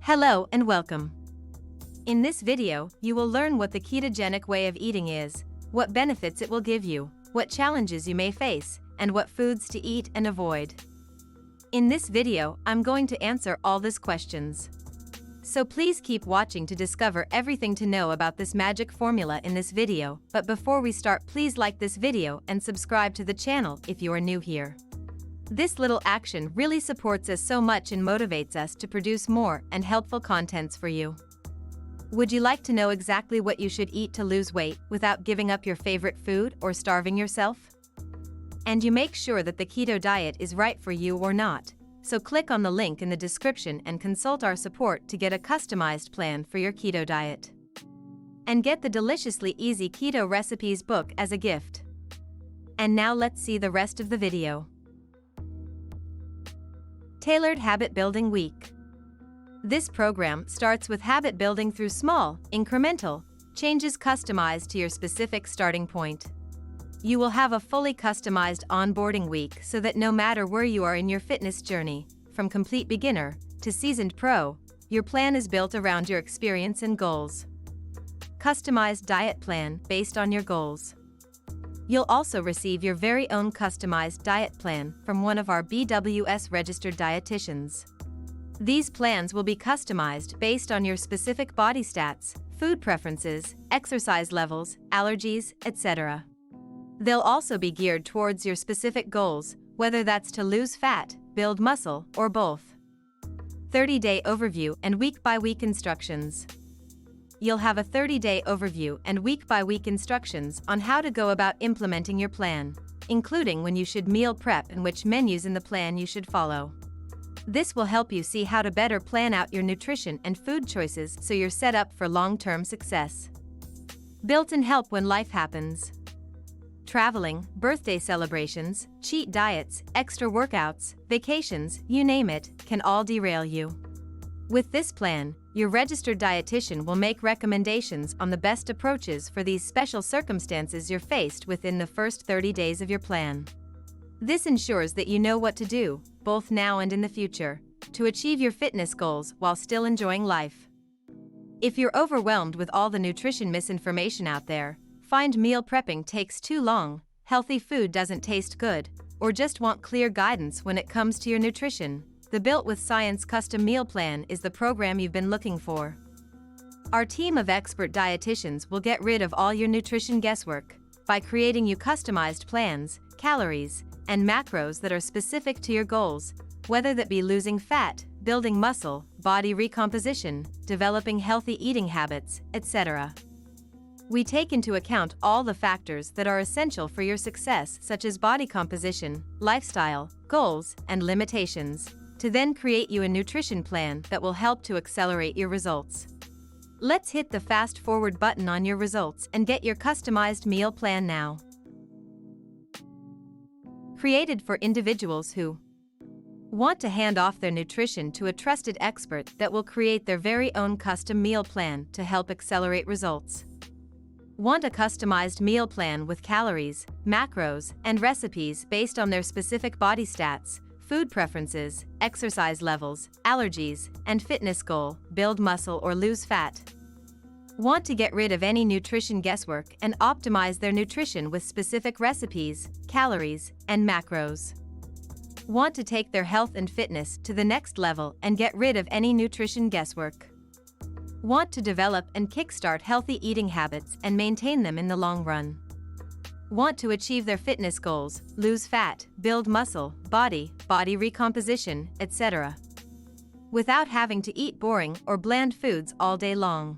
Hello and welcome. In this video, you will learn what the ketogenic way of eating is, what benefits it will give you, what challenges you may face, and what foods to eat and avoid. In this video, I'm going to answer all these questions. So please keep watching to discover everything to know about this magic formula in this video, but before we start, please like this video and subscribe to the channel if you are new here. This little action really supports us so much and motivates us to produce more and helpful contents for you. Would you like to know exactly what you should eat to lose weight without giving up your favorite food or starving yourself? And you make sure that the keto diet is right for you or not, so click on the link in the description and consult our support to get a customized plan for your keto diet. And get the deliciously easy keto recipes book as a gift. And now let's see the rest of the video. Tailored Habit Building Week. This program starts with habit building through small, incremental changes customized to your specific starting point. You will have a fully customized onboarding week so that no matter where you are in your fitness journey, from complete beginner to seasoned pro, your plan is built around your experience and goals. Customized diet plan based on your goals. You'll also receive your very own customized diet plan from one of our BWS registered dietitians. These plans will be customized based on your specific body stats, food preferences, exercise levels, allergies, etc. They'll also be geared towards your specific goals, whether that's to lose fat, build muscle, or both. 30-day overview and week-by-week instructions. You'll have a 30-day overview and week-by-week instructions on how to go about implementing your plan, including when you should meal prep and which menus in the plan you should follow. This will help you see how to better plan out your nutrition and food choices so you're set up for long-term success. Built-in help when life happens. Traveling, birthday celebrations, cheat diets, extra workouts, vacations, you name it, can all derail you. With this plan, your registered dietitian will make recommendations on the best approaches for these special circumstances you're faced within the first 30 days of your plan. This ensures that you know what to do, both now and in the future, to achieve your fitness goals while still enjoying life. If you're overwhelmed with all the nutrition misinformation out there, find meal prepping takes too long, healthy food doesn't taste good, or just want clear guidance when it comes to your nutrition, the Built with Science Custom Meal Plan is the program you've been looking for. Our team of expert dietitians will get rid of all your nutrition guesswork by creating you customized plans, calories, and macros that are specific to your goals, whether that be losing fat, building muscle, body recomposition, developing healthy eating habits, etc. We take into account all the factors that are essential for your success, such as body composition, lifestyle, goals, and limitations, to then create you a nutrition plan that will help to accelerate your results. Let's hit the fast forward button on your results and get your customized meal plan now. Created for individuals who want to hand off their nutrition to a trusted expert that will create their very own custom meal plan to help accelerate results. Want a customized meal plan with calories, macros, and recipes based on their specific body stats, food preferences, exercise levels, allergies, and fitness goal, build muscle or lose fat. Want to get rid of any nutrition guesswork and optimize their nutrition with specific recipes, calories, and macros. Want to take their health and fitness to the next level and get rid of any nutrition guesswork. Want to develop and kickstart healthy eating habits and maintain them in the long run. Want to achieve their fitness goals, lose fat, build muscle, body recomposition, etc. without having to eat boring or bland foods all day long.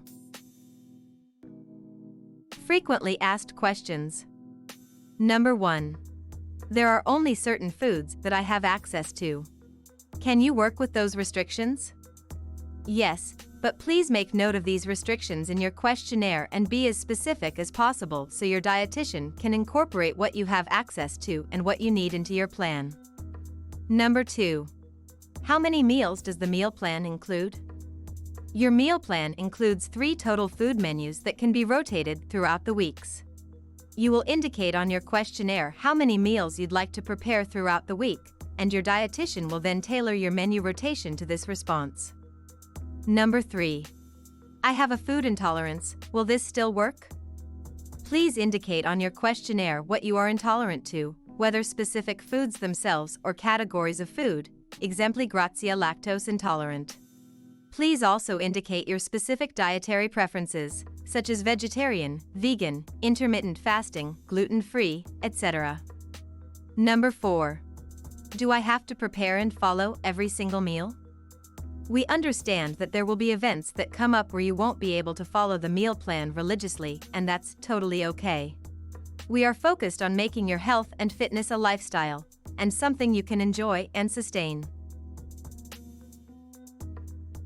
Frequently asked questions. Number 1. There are only certain foods that I have access to. Can you work with those restrictions? Yes, but please make note of these restrictions in your questionnaire and be as specific as possible so your dietitian can incorporate what you have access to and what you need into your plan. Number 2. How many meals does the meal plan include? Your meal plan includes 3 total food menus that can be rotated throughout the weeks. You will indicate on your questionnaire how many meals you'd like to prepare throughout the week, and your dietitian will then tailor your menu rotation to this response. Number 3. I have a food intolerance, will this still work? Please indicate on your questionnaire what you are intolerant to, whether specific foods themselves or categories of food, exempli grazie lactose intolerant. Please also indicate your specific dietary preferences, such as vegetarian, vegan, intermittent fasting, gluten-free, etc. Number 4. Do I have to prepare and follow every single meal? We understand that there will be events that come up where you won't be able to follow the meal plan religiously, and that's totally okay. We are focused on making your health and fitness a lifestyle, and something you can enjoy and sustain.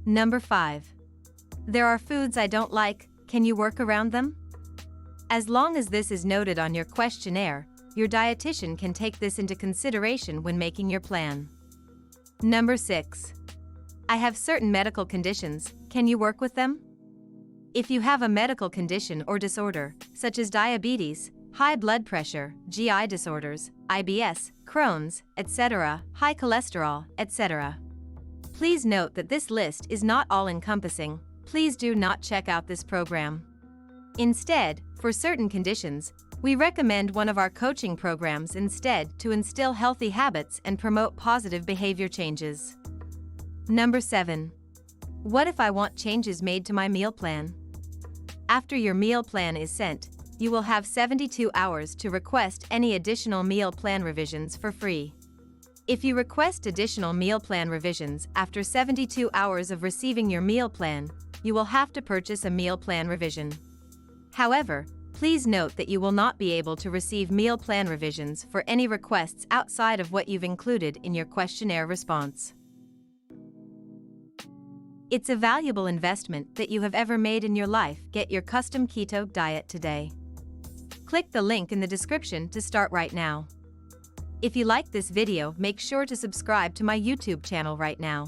Number 5. There are foods I don't like, can you work around them? As long as this is noted on your questionnaire, your dietitian can take this into consideration when making your plan. Number 6. I have certain medical conditions, can you work with them? If you have a medical condition or disorder, such as diabetes, high blood pressure, GI disorders, IBS, Crohn's, etc., high cholesterol, etc. Please note that this list is not all-encompassing. Please do not check out this program. Instead, for certain conditions, we recommend one of our coaching programs instead to instill healthy habits and promote positive behavior changes. Number 7. What if I want changes made to my meal plan? After your meal plan is sent, you will have 72 hours to request any additional meal plan revisions for free. If you request additional meal plan revisions after 72 hours of receiving your meal plan, you will have to purchase a meal plan revision. However, please note that you will not be able to receive meal plan revisions for any requests outside of what you've included in your questionnaire response. It's a valuable investment that you have ever made in your life. Get your Custom Keto Diet today. Click the link in the description to start right now. If you like this video, make sure to subscribe to my YouTube channel right now.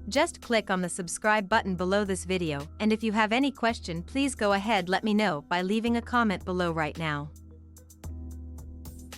Just click on the subscribe button below this video, and if you have any question, please go ahead, let me know by leaving a comment below right now.